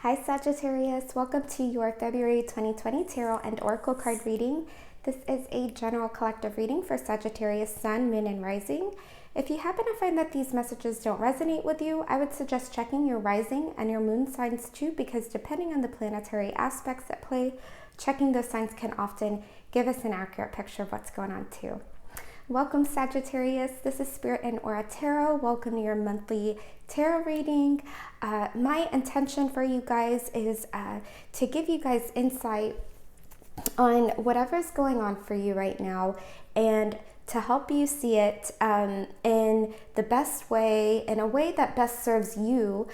Hi Sagittarius, welcome to your February 2020 Tarot and Oracle card reading. This is a general collective reading for Sagittarius, Sun, Moon, and Rising. If you happen to find that these messages don't resonate with you, I would suggest checking your rising and your moon signs too, because depending on the planetary aspects at play, checking those signs can often give us an accurate picture of what's going on too. Welcome Sagittarius, this is Spiritandauratarot. Welcome to your monthly tarot reading. My intention for you guys is to give you guys insight on whatever's going on for you right now and to help you see it in the best way, in a way that best serves you,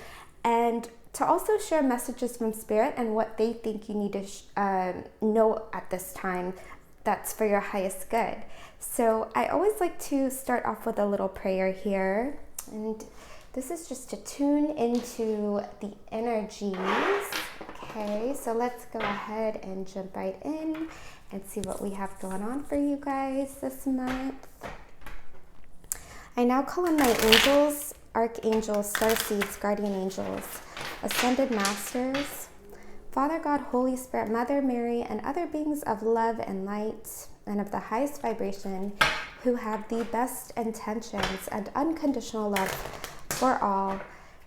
and to also share messages from Spirit and what they think you need to know at this time that's for your highest good. So I always like to start off with a little prayer here, and this is just to tune into the energies. Okay, so let's go ahead and jump right in and see what we have going on for you guys this month. I now call on my angels, archangels, starseeds, guardian angels, ascended masters, Father God, Holy Spirit, Mother Mary, and other beings of love and light and of the highest vibration who have the best intentions and unconditional love for all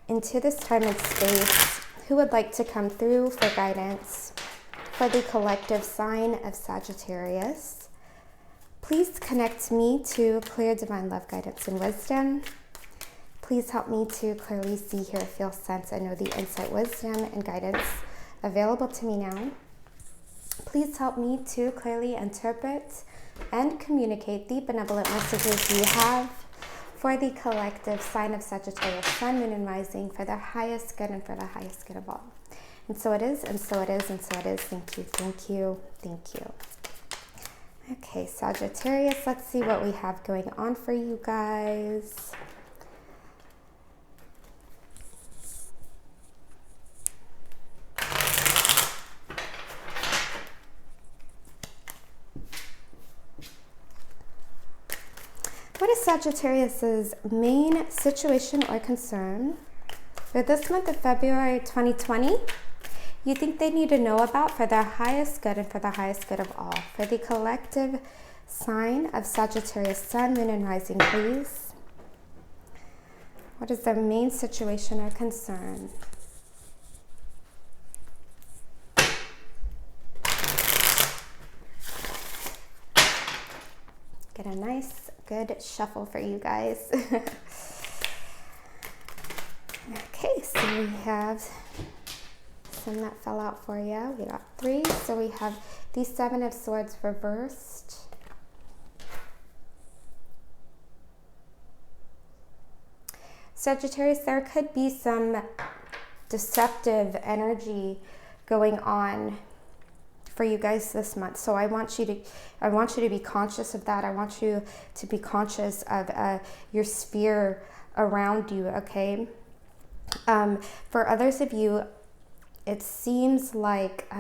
into this time and space, who would like to come through for guidance for the collective sign of Sagittarius. Please connect me to clear divine love, guidance, and wisdom. Please help me to clearly see, hear, feel, sense, and know the insight, wisdom, and guidance available to me now. Please help me to clearly interpret and communicate the benevolent messages you have for the collective sign of Sagittarius, Sun, Moon, and Rising, for the highest good and for the highest good of all. And so it is, and so it is, and so it is. Thank you, thank you, thank you. Okay, Sagittarius, let's see what we have going on for you guys. What is Sagittarius's main situation or concern for this month of February 2020 you think they need to know about for their highest good and for the highest good of all? For the collective sign of Sagittarius, Sun, Moon, and Rising, please. What is their main situation or concern? Get a nice, good shuffle for you guys. Okay, so we have some that fell out for you. We got 3. So we have the 7 of Swords reversed. Sagittarius, there could be some deceptive energy going on for you guys this month. So I want you to be conscious of that. I want you to be conscious of your sphere around you, okay? For others of you, it seems like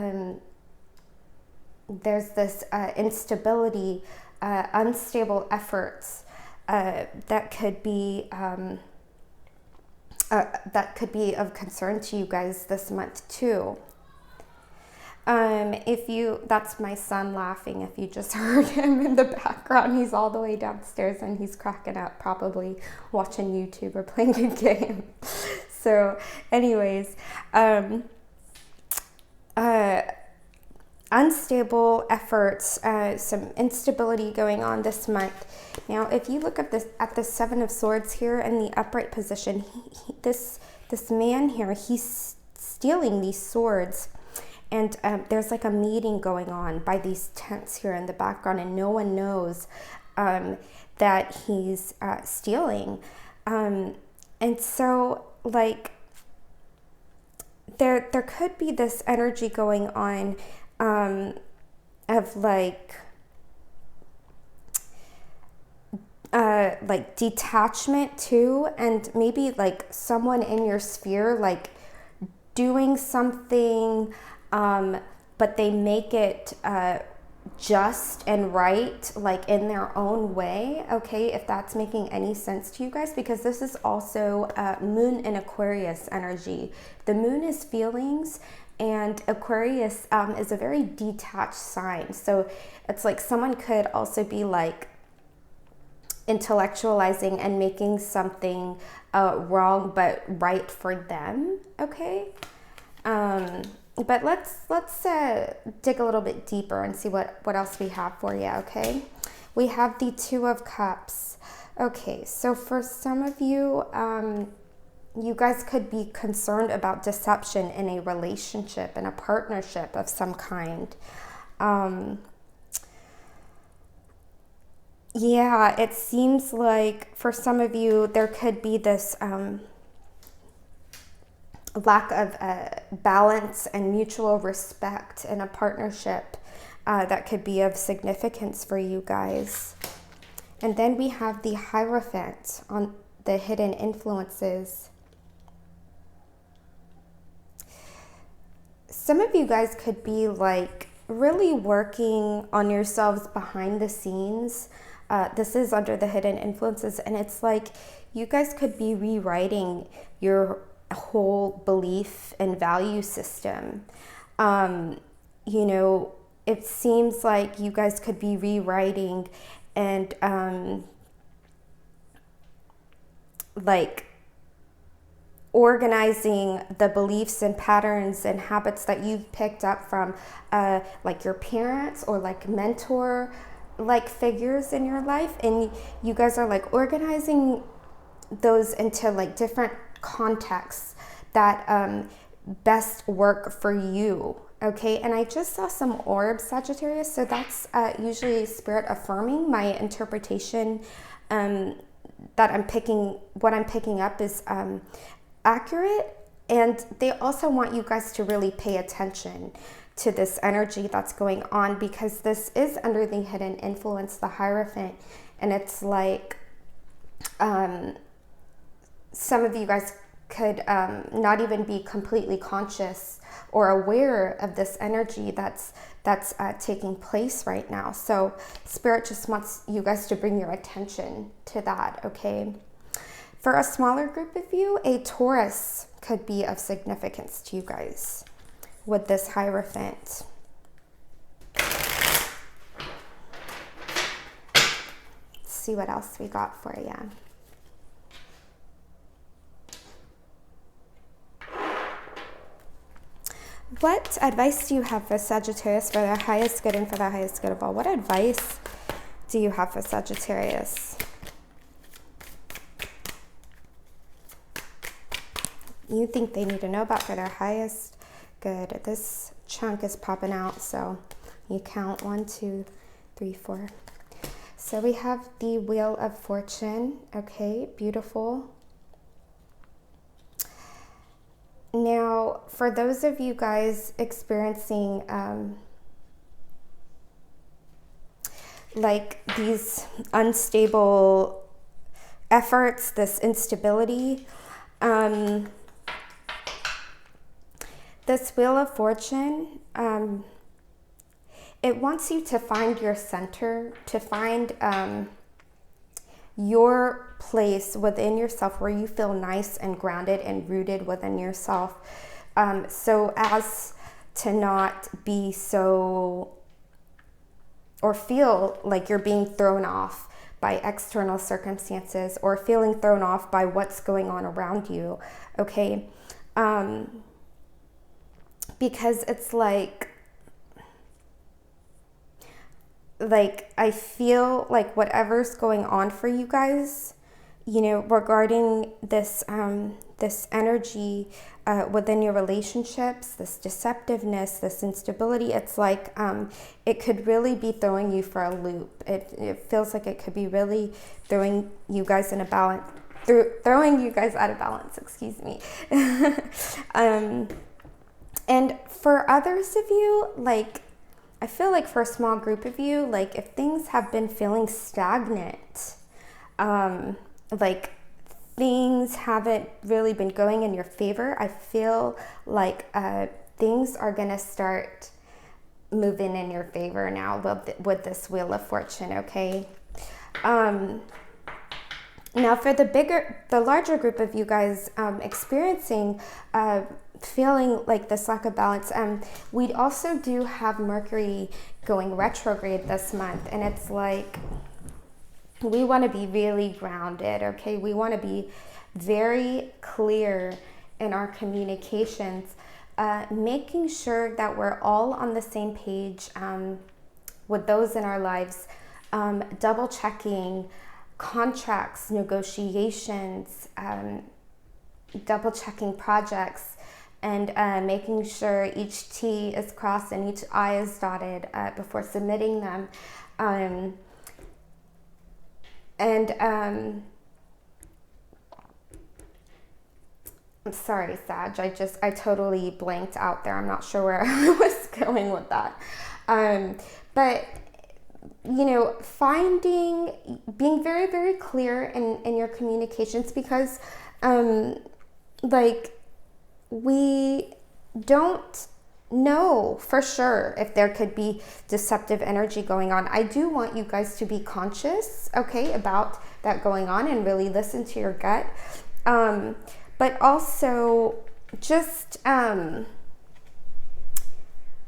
there's this instability, unstable efforts that could be of concern to you guys this month too. That's my son laughing. If you just heard him in the background, he's all the way downstairs and he's cracking up, probably watching YouTube or playing a game. So anyways, unstable efforts, some instability going on this month. Now, if you look at the 7 of Swords here in the upright position, this man here, he's stealing these swords. And there's like a meeting going on by these tents here in the background, and no one knows that he's stealing. And so, like, there could be this energy going on of like detachment too, and maybe like someone in your sphere like doing something, but they make it just and right, like in their own way, okay, if that's making any sense to you guys, because this is also moon in Aquarius energy. The moon is feelings, and Aquarius is a very detached sign. So it's like someone could also be like intellectualizing and making something wrong but right for them, okay? But let's dig a little bit deeper and see what else we have for you, okay? We have the Two of Cups. Okay, so for some of you, you guys could be concerned about deception in a relationship, in a partnership of some kind. Yeah, it seems like for some of you, there could be this lack of balance and mutual respect in a partnership that could be of significance for you guys. And then we have the Hierophant on the hidden influences. Some of you guys could be like really working on yourselves behind the scenes. This is under the hidden influences, and it's like you guys could be rewriting your whole belief and value system. You know, it seems like you guys could be rewriting and like organizing the beliefs and patterns and habits that you've picked up from like your parents or like mentor like figures in your life, and you guys are like organizing those into like different contexts that best work for you, okay? And I just saw some orbs, Sagittarius, so that's usually spirit affirming my interpretation that what I'm picking up is accurate, and they also want you guys to really pay attention to this energy that's going on, because this is under the hidden influence, the Hierophant, and it's like some of you guys could not even be completely conscious or aware of this energy that's taking place right now. So Spirit just wants you guys to bring your attention to that, okay? For a smaller group of you, a Taurus could be of significance to you guys with this Hierophant. Let's see what else we got for you. What advice do you have for Sagittarius for their highest good and for the highest good of all? What advice do you have for Sagittarius? You think they need to know about for their highest good. This chunk is popping out, so you count 1, 2, 3, 4. So we have the Wheel of Fortune. Okay, beautiful. Now, for those of you guys experiencing like these unstable efforts, this instability, this Wheel of Fortune, it wants you to find your center, to find your place within yourself where you feel nice and grounded and rooted within yourself, so as to not be so, or feel like you're being thrown off by external circumstances or feeling thrown off by what's going on around you, okay? Because it's like I feel like whatever's going on for you guys, you know, regarding this this energy within your relationships, this deceptiveness, this instability, it's like it could really be throwing you for a loop. It feels like it could be really throwing you guys in a balance, throwing you guys out of balance, excuse me. And for others of you, like, I feel like for a small group of you, like if things have been feeling stagnant, like things haven't really been going in your favor, I feel like things are going to start moving in your favor now with this Wheel of Fortune, okay? Now for the larger group of you guys experiencing feeling like this lack of balance, we also do have Mercury going retrograde this month, and it's like we want to be really grounded, okay? We want to be very clear in our communications, making sure that we're all on the same page with those in our lives, double checking contracts, negotiations, double checking projects, and making sure each T is crossed and each I is dotted before submitting them. I'm sorry, Sag, I totally blanked out there. I'm not sure where I was going with that. But you know, being very, very clear in your communications, because like we don't know for sure if there could be deceptive energy going on. I do want you guys to be conscious, okay, about that going on and really listen to your gut. But also just, you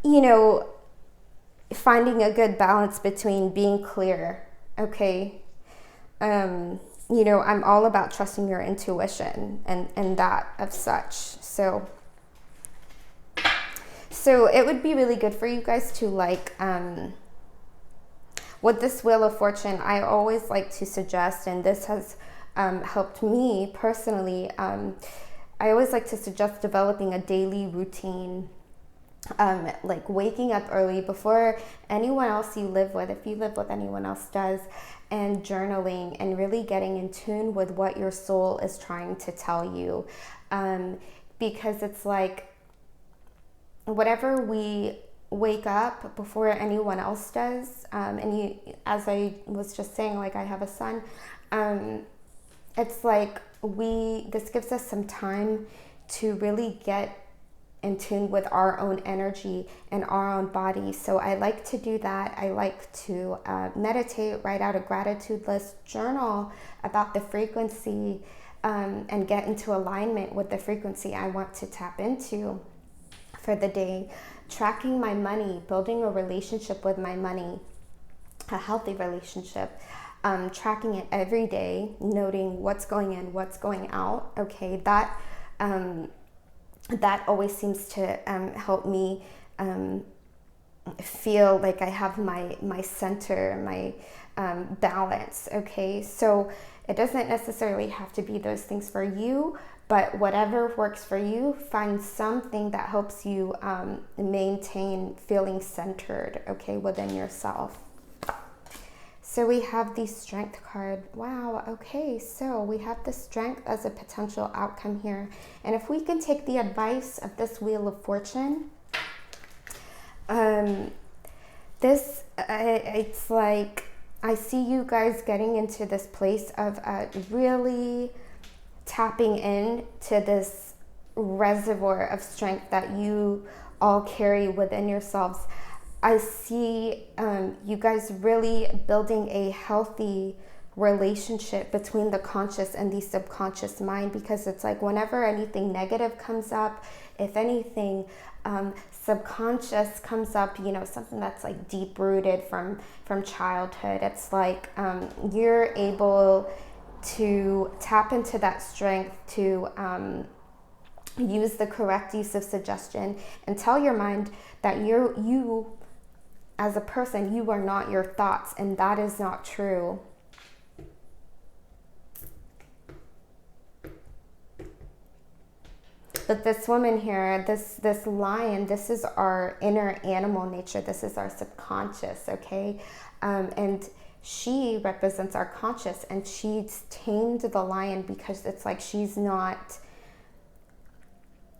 know, finding a good balance between being clear, okay? You know, I'm all about trusting your intuition and that of such. So it would be really good for you guys to like, with this Wheel of Fortune, I always like to suggest, and this has helped me personally, I always like to suggest developing a daily routine, like waking up early before anyone else you live with, if you live with anyone else does, and journaling and really getting in tune with what your soul is trying to tell you. Because it's like whatever we wake up before anyone else does, and you, as I was just saying, like I have a son, it's like this gives us some time to really get in tune with our own energy and our own body. So I like to do that. I like to meditate, write out a gratitude list, journal about the frequency, and get into alignment with the frequency I want to tap into for the day. Tracking my money, building a relationship with my money, a healthy relationship. Tracking it every day, noting what's going in, what's going out. Okay, that always seems to help me feel like I have my center, my balance. Okay, so it doesn't necessarily have to be those things for you, but whatever works for you, find something that helps you maintain feeling centered, okay, within yourself. So we have the Strength card. Wow, okay, so we have the Strength as a potential outcome here. And if we can take the advice of this Wheel of Fortune, it's like I see you guys getting into this place of really tapping in to this reservoir of strength that you all carry within yourselves. I see you guys really building a healthy relationship between the conscious and the subconscious mind, because it's like whenever anything negative comes up, if anything subconscious comes up, you know, something that's like deep rooted from childhood, it's like you're able to tap into that strength to use the correct use of suggestion and tell your mind that you as a person, you are not your thoughts, and that is not true. But this woman here, this lion, this is our inner animal nature. This is our subconscious, okay? And she represents our conscious, and she's tamed the lion because it's like she's not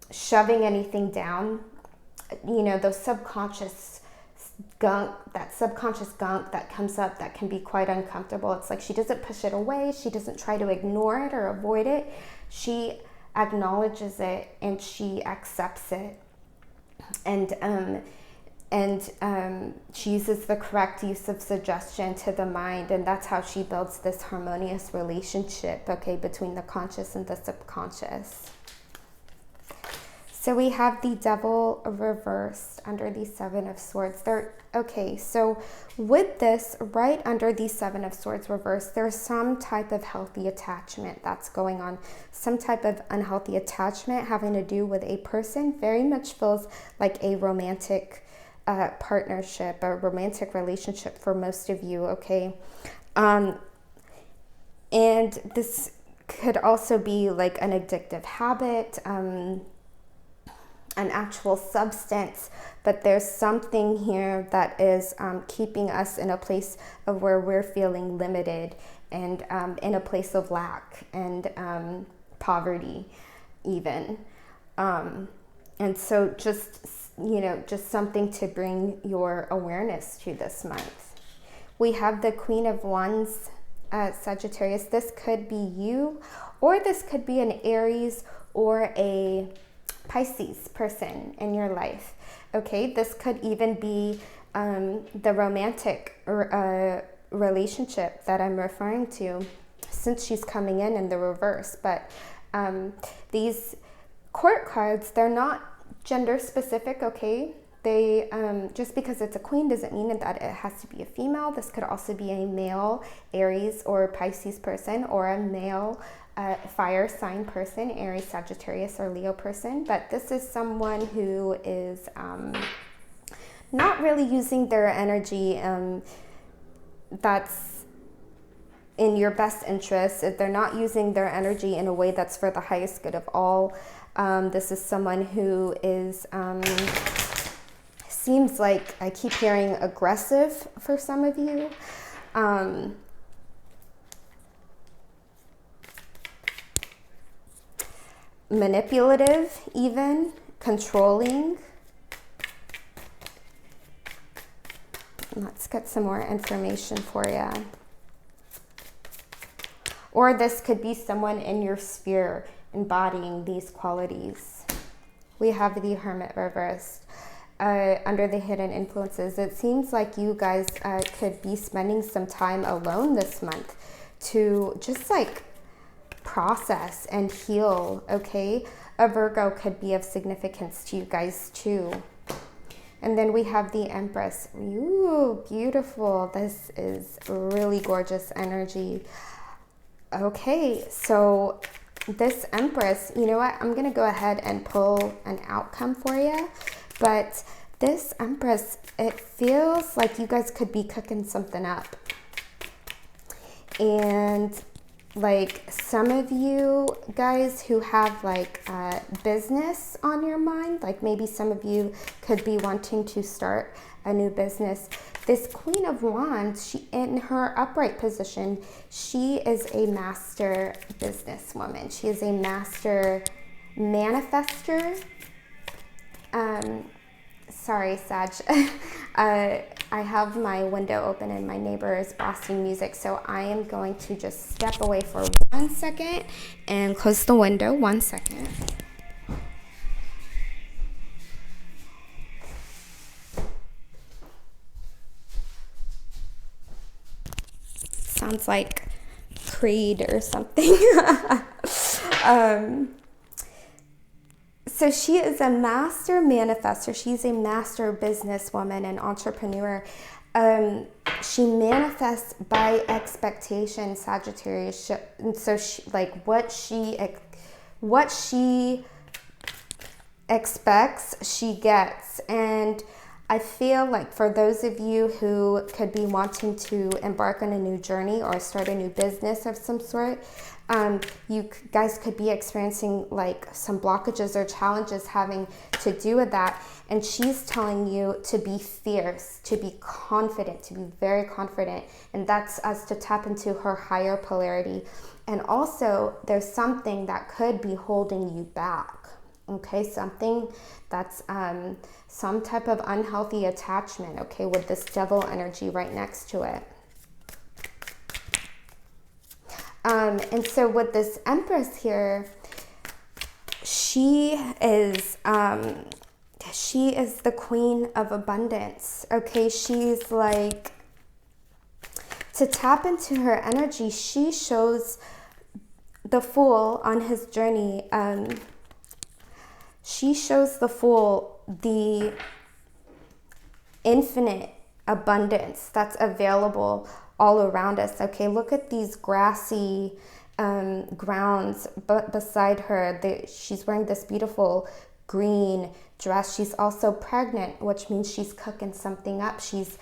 shoving anything down. You know, those subconscious gunk, that subconscious gunk that comes up that can be quite uncomfortable. It's like she doesn't push it away. She doesn't try to ignore it or avoid it. She acknowledges it and she accepts it. And and she uses the correct use of suggestion to the mind, and that's how she builds this harmonious relationship, okay, between the conscious and the subconscious. So we have the Devil reversed under the Seven of Swords. Okay, so with this, right under the Seven of Swords reversed, there's some type of healthy attachment that's going on. Some type of unhealthy attachment having to do with a person. Very much feels like a romantic partnership, a romantic relationship for most of you, okay? And this could also be like an addictive habit, an actual substance, but there's something here that is keeping us in a place of where we're feeling limited and in a place of lack and poverty even. And so just, you know, just something to bring your awareness to this month. We have the Queen of Wands, Sagittarius. This could be you, or this could be an Aries or a Pisces person in your life. Okay, this could even be the romantic relationship that I'm referring to, since she's coming in the reverse. But these court cards, they're not gender specific, okay? They just because it's a queen doesn't mean that it has to be a female. This could also be a male Aries or Pisces person, or a male fire sign person, Aries, Sagittarius, or Leo person. But this is someone who is not really using their energy that's in your best interest. If they're not using their energy in a way that's for the highest good of all. This is someone who is seems like, I keep hearing, aggressive for some of you. Manipulative, even controlling. Let's get some more information for you. Or this could be someone in your sphere embodying these qualities. We have the Hermit reversed under the hidden influences. It seems like you guys could be spending some time alone this month to just like process and heal, okay? A Virgo could be of significance to you guys too. And then we have the Empress. Ooh, beautiful. This is really gorgeous energy. Okay, so this Empress, you know what? I'm going to go ahead and pull an outcome for you. But this Empress, it feels like you guys could be cooking something up. And like some of you guys who have like business on your mind, like maybe some of you could be wanting to start a new business. This Queen of Wands, she, in her upright position, she is a master businesswoman. She is a master manifester. Sorry, Sag. I have my window open and my neighbor is blasting music, so I am going to just step away for 1 second and close the window. 1 second. Sounds like Creed or something. So she is a master manifestor. She's a master businesswoman and entrepreneur. She manifests by expectation, Sagittarius. And so she, like what she expects, she gets. And I feel like for those of you who could be wanting to embark on a new journey or start a new business of some sort, you guys could be experiencing like some blockages or challenges having to do with that. And she's telling you to be fierce, to be confident, to be very confident. And that's as to tap into her higher polarity. And also there's something that could be holding you back. Okay, something that's some type of unhealthy attachment, okay, with this Devil energy right next to it. And so with this Empress here, she is she is the queen of abundance. Okay, she's like, to tap into her energy, she shows the Fool on his journey. She shows the Fool the infinite abundance that's available all around us. Okay, look at these grassy grounds beside her. She's wearing this beautiful green dress. She's also pregnant, which means she's cooking something up. She's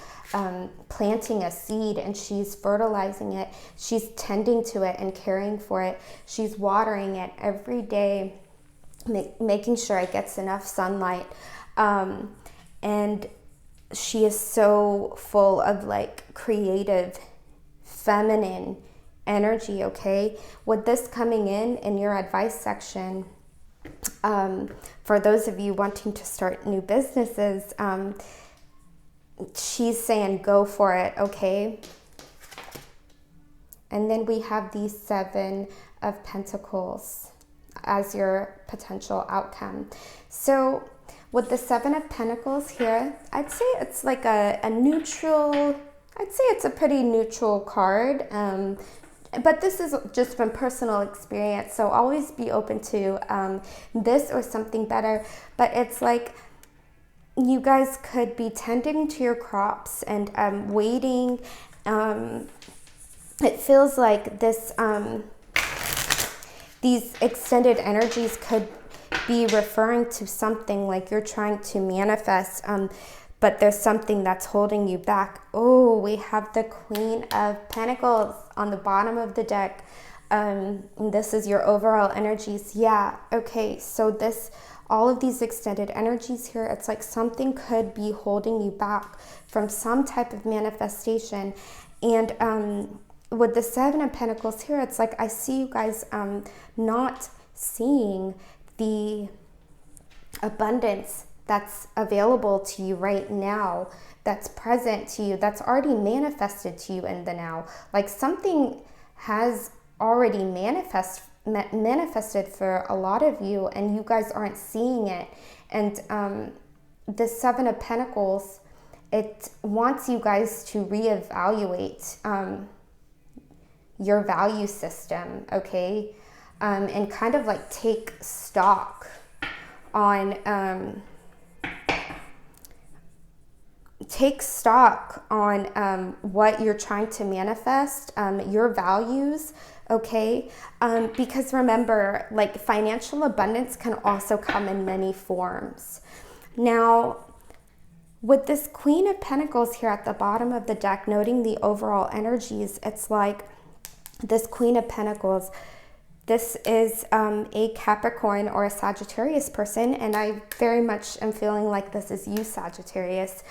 planting a seed and she's fertilizing it. She's tending to it and caring for it. She's watering it every day, making sure it gets enough sunlight. And she is so full of like creative, feminine energy, okay? With this coming in your advice section, for those of you wanting to start new businesses, she's saying go for it, okay? And then we have the Seven of Pentacles as your potential outcome. So with the Seven of Pentacles here, I'd say it's like a neutral, I'd say it's a pretty neutral card. But this is just from personal experience, so always be open to this or something better. But it's like you guys could be tending to your crops and waiting. It feels like this, these extended energies could be referring to something like you're trying to manifest, but there's something that's holding you back. Oh, we have the Queen of Pentacles on the bottom of the deck. This is your overall energies. Yeah, okay, so all of these extended energies here, it's like something could be holding you back from some type of manifestation. And with the Seven of Pentacles here, it's like I see you guys not seeing the abundance that's available to you right now, that's present to you, that's already manifested to you in the now. Like something has already manifested for a lot of you and you guys aren't seeing it. And the Seven of Pentacles, it wants you guys to reevaluate your value system, okay? And kind of like take stock on what you're trying to manifest, your values, okay? Because remember, like financial abundance can also come in many forms. Now, with this Queen of Pentacles here at the bottom of the deck, noting the overall energies, it's like this Queen of Pentacles, this is a Capricorn or a Sagittarius person, and I very much am feeling like this is you, Sagittarius.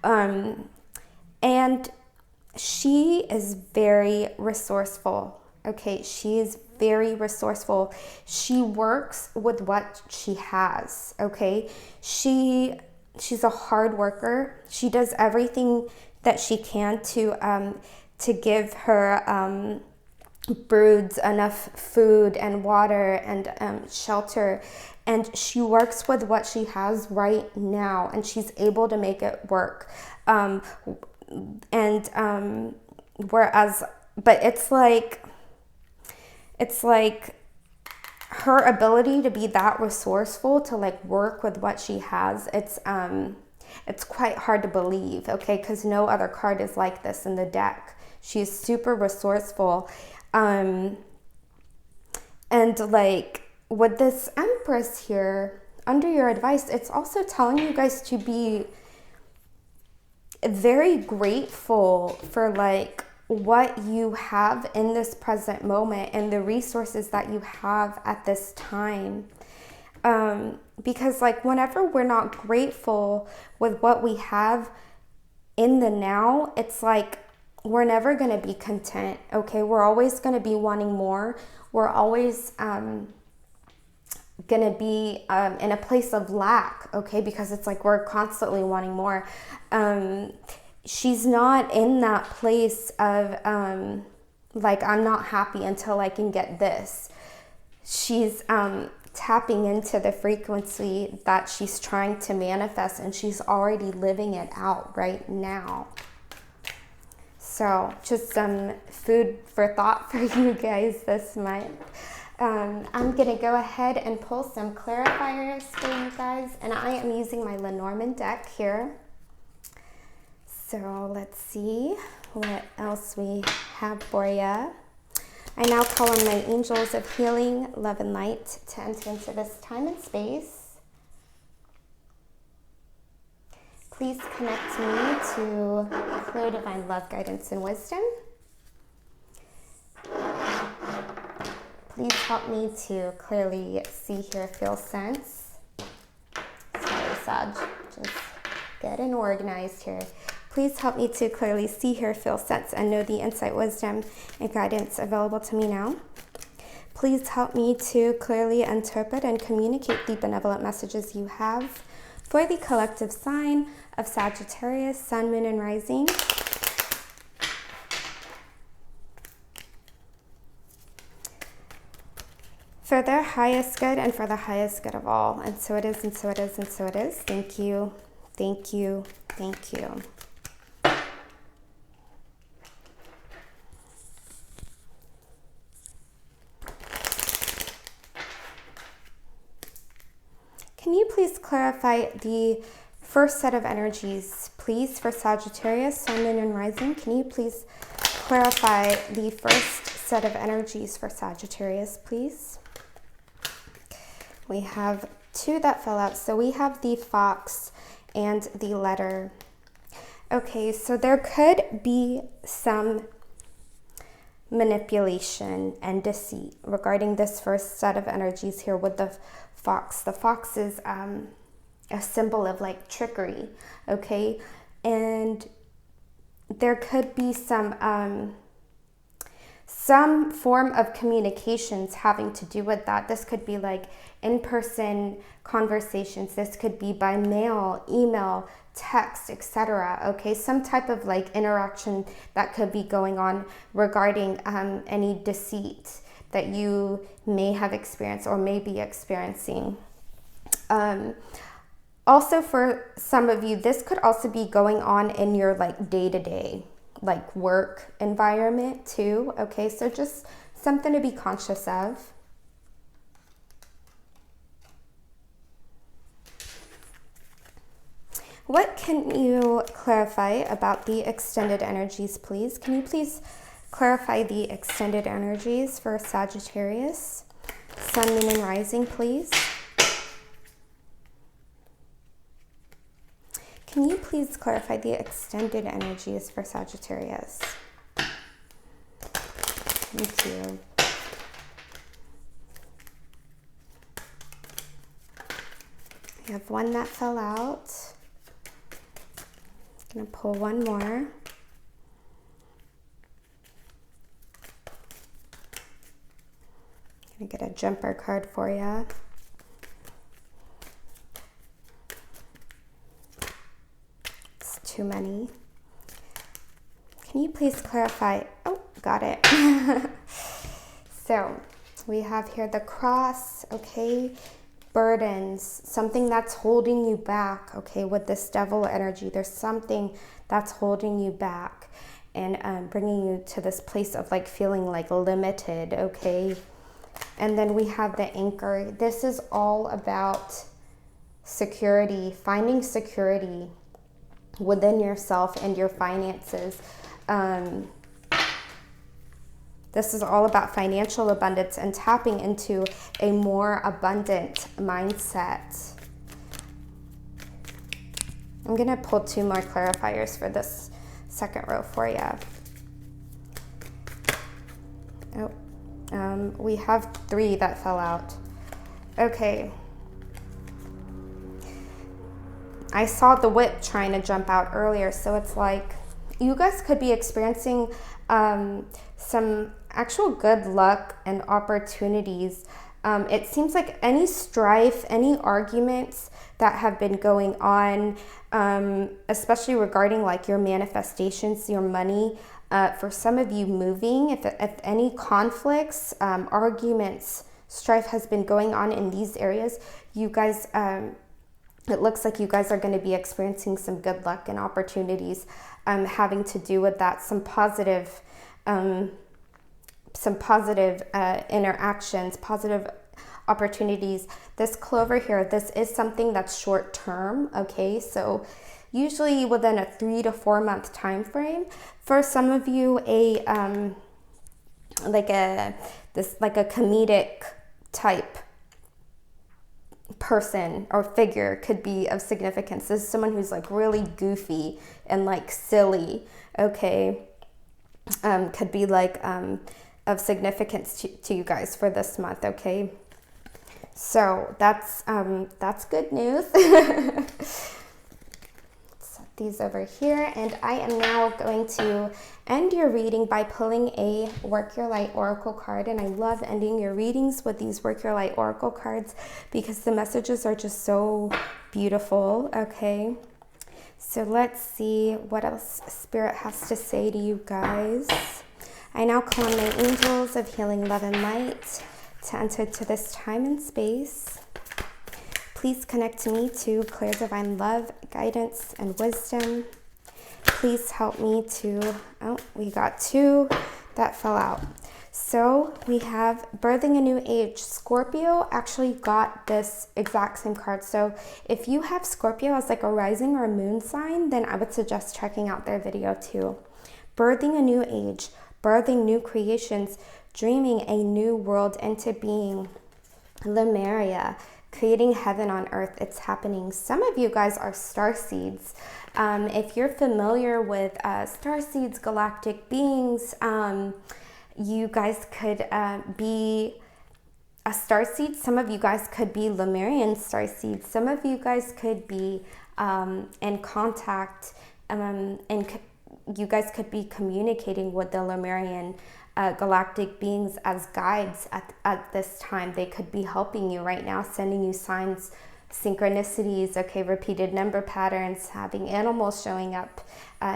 And she is very resourceful, okay? She is very resourceful. She works with what she has, okay? She's a hard worker. She does everything that she can to give her broods enough food and water and shelter, and she works with what she has right now and she's able to make it work. Whereas, but it's like her ability to be that resourceful, to like work with what she has, it's quite hard to believe, okay? Because no other card is like this in the deck. She's super resourceful. And like with this Empress here, under your advice, it's also telling you guys to be very grateful for like what you have in this present moment and the resources that you have at this time. Because like whenever we're not grateful with what we have in the now, it's like we're never going to be content, okay? We're always going to be wanting more. We're always going to be in a place of lack, okay? Because it's like we're constantly wanting more. She's not in that place of like, I'm not happy until I can get this. She's tapping into the frequency that she's trying to manifest, and she's already living it out right now. So just some food for thought for you guys this month. I'm going to go ahead and pull some clarifiers for you guys, and I am using my Lenormand deck here. So let's see what else we have for you. I now call on my angels of healing, love, and light to enter into this time and space. Please connect me to clear divine love, guidance, and wisdom. Please help me to clearly see, hear, feel, sense. Sorry, Sag, just getting organized here. Please help me to clearly see, hear, feel, sense, and know the insight, wisdom, and guidance available to me now. Please help me to clearly interpret and communicate the benevolent messages you have for the collective sign of Sagittarius, Sun, Moon, and Rising. For their highest good and for the highest good of all. And so it is, and so it is, and so it is. Thank you, thank you, thank you. Can you please clarify the first set of energies, please, for Sagittarius, Sun, Moon, and Rising? Can you please clarify the first set of energies for Sagittarius, please? We have two that fell out. So we have the fox and the letter. Okay, so there could be some manipulation and deceit regarding this first set of energies here with the fox. The fox is a symbol of like trickery, okay? And there could be some form of communications having to do with that. This could be like in-person conversations. This could be by mail, email, text, etc. Okay, some type of like interaction that could be going on regarding any deceit that you may have experienced or may be experiencing. Also, for some of you, this could also be going on in your like day-to-day like work environment too. Okay, so just something to be conscious of. What can you clarify about the extended energies, please? Can you please clarify the extended energies for Sagittarius, Sun, Moon, and Rising, please? Can you please clarify the extended energies for Sagittarius? Thank you. We have one that fell out. I'm going to pull one more. I'm going to get a jumper card for you. It's too many. Can you please clarify? Oh, got it. So we have here the cross, okay? Burdens, something that's holding you back, okay? With this devil energy, there's something that's holding you back and bringing you to this place of like feeling like limited, okay? And then we have the anchor. This is all about security, finding security within yourself and your finances. This is all about financial abundance and tapping into a more abundant mindset. I'm going to pull two more clarifiers for this second row for you. Oh, we have three that fell out. Okay. I saw the whip trying to jump out earlier, so it's like you guys could be experiencing some actual good luck and opportunities. It seems like any strife, any arguments that have been going on, especially regarding like your manifestations, your money, for some of you moving, if any conflicts, arguments strife has been going on in these areas, you guys, it looks like you guys are going to be experiencing some good luck and opportunities having to do with that. Some positive interactions, positive opportunities. This clover here, this is something that's short term, okay? So usually within a 3 to 4 month time frame. For some of you, like a comedic type person or figure could be of significance. This is someone who's like really goofy and like silly, okay? Could be like of significance to you guys for this month, okay? So that's good news. Set these over here, and I am now going to end your reading by pulling a Work Your Light Oracle card. And I love ending your readings with these Work Your Light Oracle cards because the messages are just so beautiful, okay? So let's see what else Spirit has to say to you guys. I now call on my angels of healing, love, and light to enter to this time and space. Please connect me to clear divine love, guidance, and wisdom. Please help me to, oh, we got 2 that fell out. So we have birthing a new age. Scorpio actually got this exact same card. So if you have Scorpio as like a rising or a moon sign, then I would suggest checking out their video too. Birthing a new age, birthing new creations, dreaming a new world into being. Lemuria, creating heaven on earth. It's happening. Some of you guys are star seeds. If you're familiar with star seeds, galactic beings, you guys could be a star seed. Some of you guys could be Lemurian star seeds. Some of you guys could be in contact, and you guys could be communicating with the Lemurian galactic beings as guides at this time. They could be helping you right now, sending you signs, synchronicities, okay, repeated number patterns, having animals showing up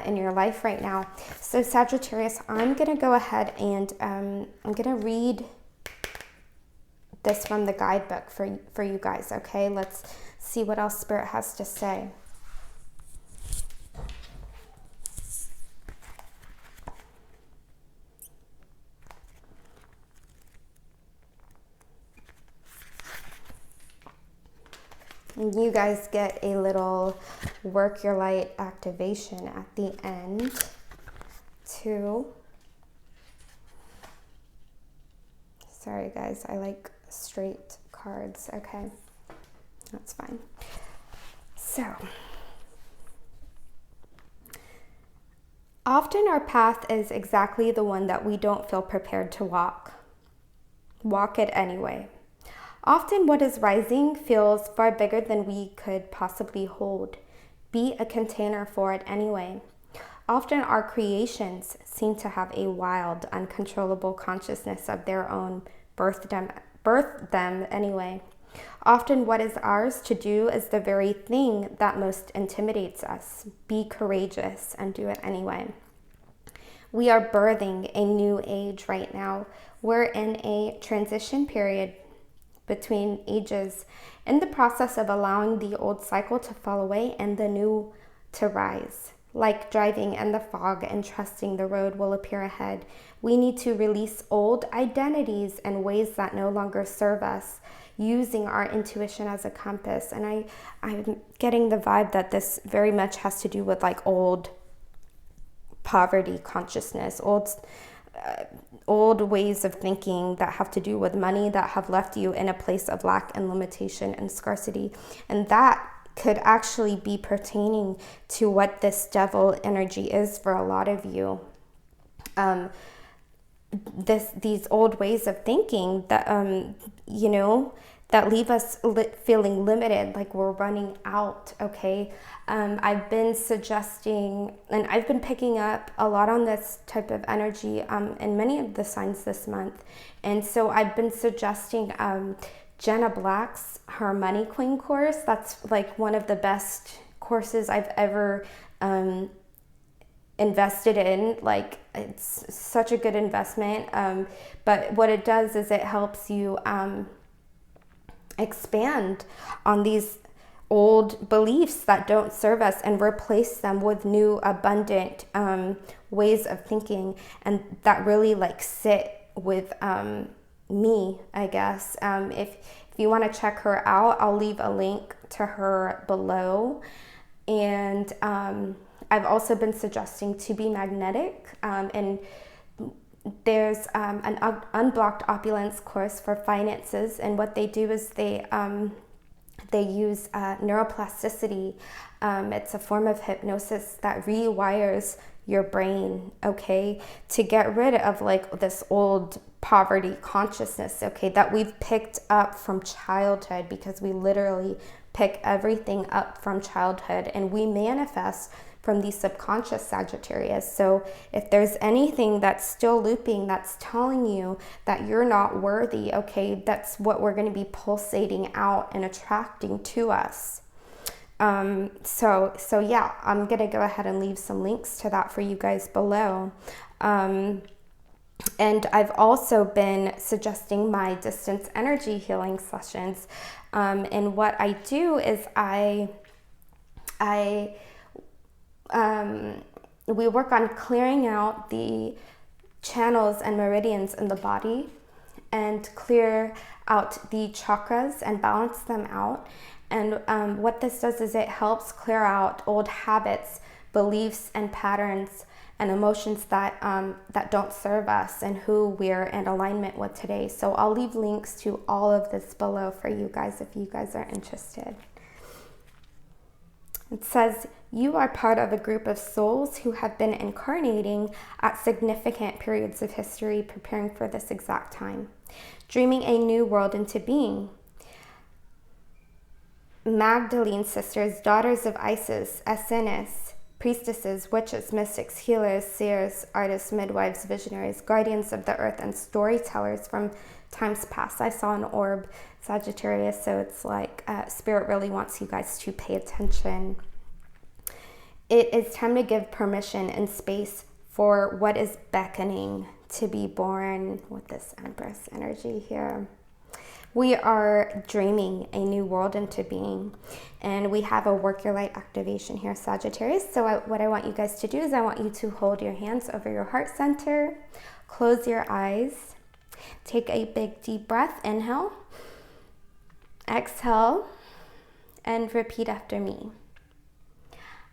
in your life right now. So Sagittarius, I'm going to go ahead and I'm going to read this from the guidebook for you guys, okay? Let's see what else Spirit has to say. And you guys get a little Work Your Light activation at the end too. Sorry guys, I like straight cards. Okay, that's fine. So, often our path is exactly the one that we don't feel prepared to walk. Walk it anyway. Often what is rising feels far bigger than we could possibly hold. Be a container for it anyway. Often our creations seem to have a wild, uncontrollable consciousness of their own, birth them anyway. Often what is ours to do is the very thing that most intimidates us. Be courageous and do it anyway. We are birthing a new age right now. We're in a transition period between ages, in the process of allowing the old cycle to fall away and the new to rise. Like driving in the fog and trusting the road will appear ahead, we need to release old identities and ways that no longer serve us, using our intuition as a compass. And I'm getting the vibe that this very much has to do with like old poverty consciousness, old ways of thinking that have to do with money that have left you in a place of lack and limitation and scarcity. And that could actually be pertaining to what this devil energy is for a lot of you. These old ways of thinking that, that leave us feeling limited, like we're running out, okay? I've been suggesting, and I've been picking up a lot on this type of energy in many of the signs this month. And so I've been suggesting Jenna Black's Her Money Queen course. That's like one of the best courses I've ever invested in. Like, it's such a good investment. But what it does is it helps you expand on these old beliefs that don't serve us and replace them with new abundant ways of thinking, and that really like sit with me, I guess. If you want to check her out, I'll leave a link to her below. And I've also been suggesting to be magnetic, and there's an unblocked opulence course for finances, and what they do is they use neuroplasticity. It's a form of hypnosis that rewires your brain, okay, to get rid of like this old poverty consciousness, okay, that we've picked up from childhood, because we literally pick everything up from childhood and we manifest from the subconscious, Sagittarius. So if there's anything that's still looping, that's telling you that you're not worthy, okay, that's what we're going to be pulsating out and attracting to us. So yeah, I'm going to go ahead and leave some links to that for you guys below. And I've also been suggesting my distance energy healing sessions. And what I do is we work on clearing out the channels and meridians in the body and clear out the chakras and balance them out. And what this does is it helps clear out old habits, beliefs, and patterns and emotions that that don't serve us and who we're in alignment with today. So I'll leave links to all of this below for you guys if you guys are interested. It says, you are part of a group of souls who have been incarnating at significant periods of history, preparing for this exact time, dreaming a new world into being. Magdalene sisters, daughters of Isis, Essenes, priestesses, witches, mystics, healers, seers, artists, midwives, visionaries, guardians of the earth, and storytellers from times past. I saw an orb, Sagittarius, so it's like Spirit really wants you guys to pay attention. It is time to give permission and space for what is beckoning to be born with this Empress energy here. We are dreaming a new world into being, and we have a work your light activation here, Sagittarius. So what I want you guys to do is I want you to hold your hands over your heart center, close your eyes, take a big deep breath, inhale, exhale, and repeat after me.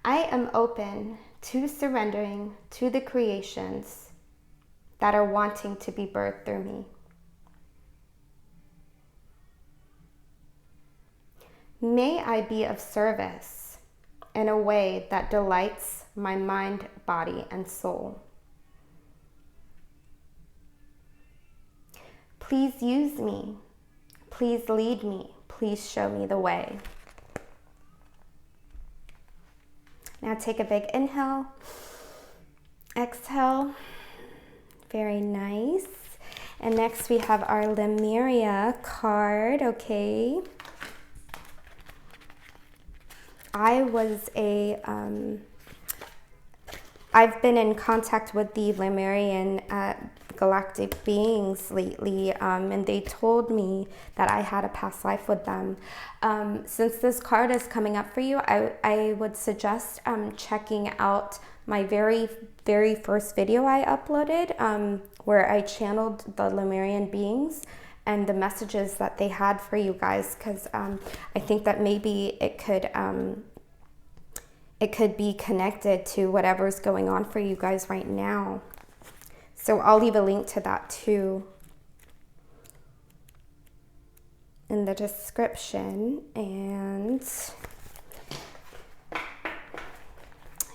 I am open to surrendering to the creations that are wanting to be birthed through me. May I be of service in a way that delights my mind, body, and soul. Please use me. Please lead me. Please show me the way. Now take a big inhale, exhale, very nice. And next we have our Lemuria card, okay. I've been in contact with the Lemurian galactic beings lately, and they told me that I had a past life with them. Since this card is coming up for you, I would suggest checking out my very first video I uploaded, where I channeled the Lemurian beings and the messages that they had for you guys, because I think that maybe it could be connected to whatever's going on for you guys right now. So I'll leave a link to that too in the description. And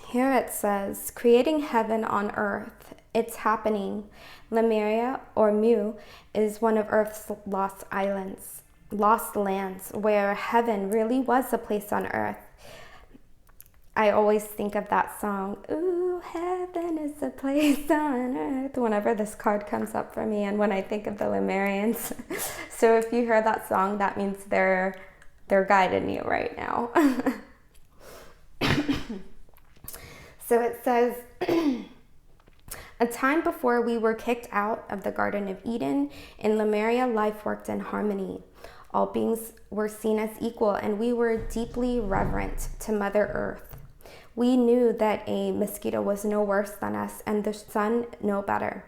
here it says, creating heaven on earth. It's happening. Lemuria, or Mu, is one of Earth's lost islands, lost lands, where heaven really was a place on earth. I always think of that song, ooh, heaven is a place on earth, whenever this card comes up for me and when I think of the Lemurians. So if you hear that song, that means they're guiding you right now. So it says, a time before we were kicked out of the Garden of Eden, in Lemuria, life worked in harmony. All beings were seen as equal, and we were deeply reverent to Mother Earth. We knew that a mosquito was no worse than us, and the sun no better.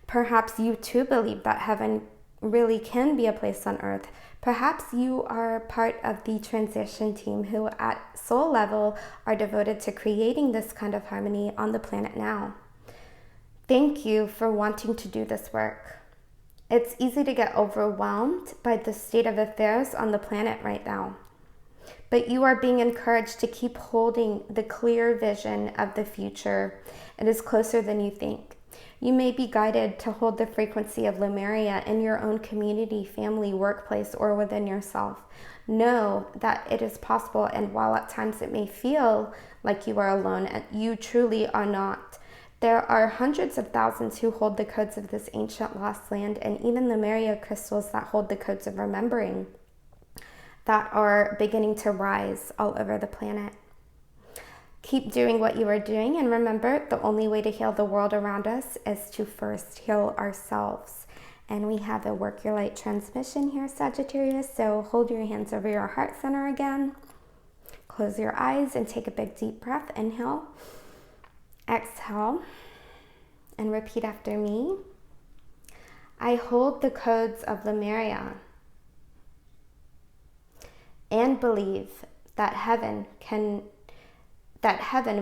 Perhaps you too believe that heaven really can be a place on earth. Perhaps you are part of the transition team who at soul level are devoted to creating this kind of harmony on the planet now. Thank you for wanting to do this work. It's easy to get overwhelmed by the state of affairs on the planet right now. But you are being encouraged to keep holding the clear vision of the future. It is closer than you think. You may be guided to hold the frequency of Lemuria in your own community, family, workplace, or within yourself. Know that it is possible, and while at times it may feel like you are alone, you truly are not. There are hundreds of thousands who hold the codes of this ancient lost land, and even Lemuria crystals that hold the codes of remembering that are beginning to rise all over the planet. Keep doing what you are doing, and remember, the only way to heal the world around us is to first heal ourselves. And we have a Work Your Light transmission here, Sagittarius, so hold your hands over your heart center again. Close your eyes and take a big deep breath. Inhale, exhale, and repeat after me. I hold the codes of Lemuria and believe that heaven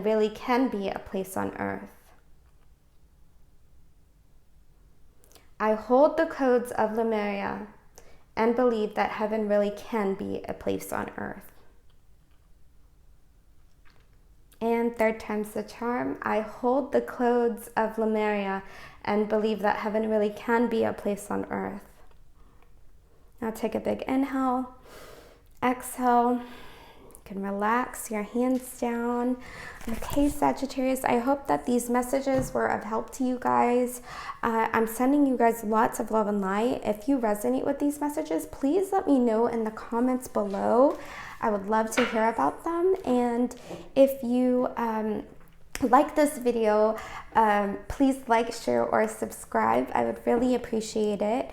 really can be a place on earth. I hold the codes of Lemuria and believe that heaven really can be a place on earth. And third time's the charm. I hold the codes of Lemuria and believe that heaven really can be a place on earth. Now take a big inhale, exhale. You can relax your hands down. Okay, Sagittarius, I hope that these messages were of help to you guys. I'm sending you guys lots of love and light. If you resonate with these messages, please let me know in the comments below. I would love to hear about them. And if you like this video, please like, share, or subscribe. I would really appreciate it.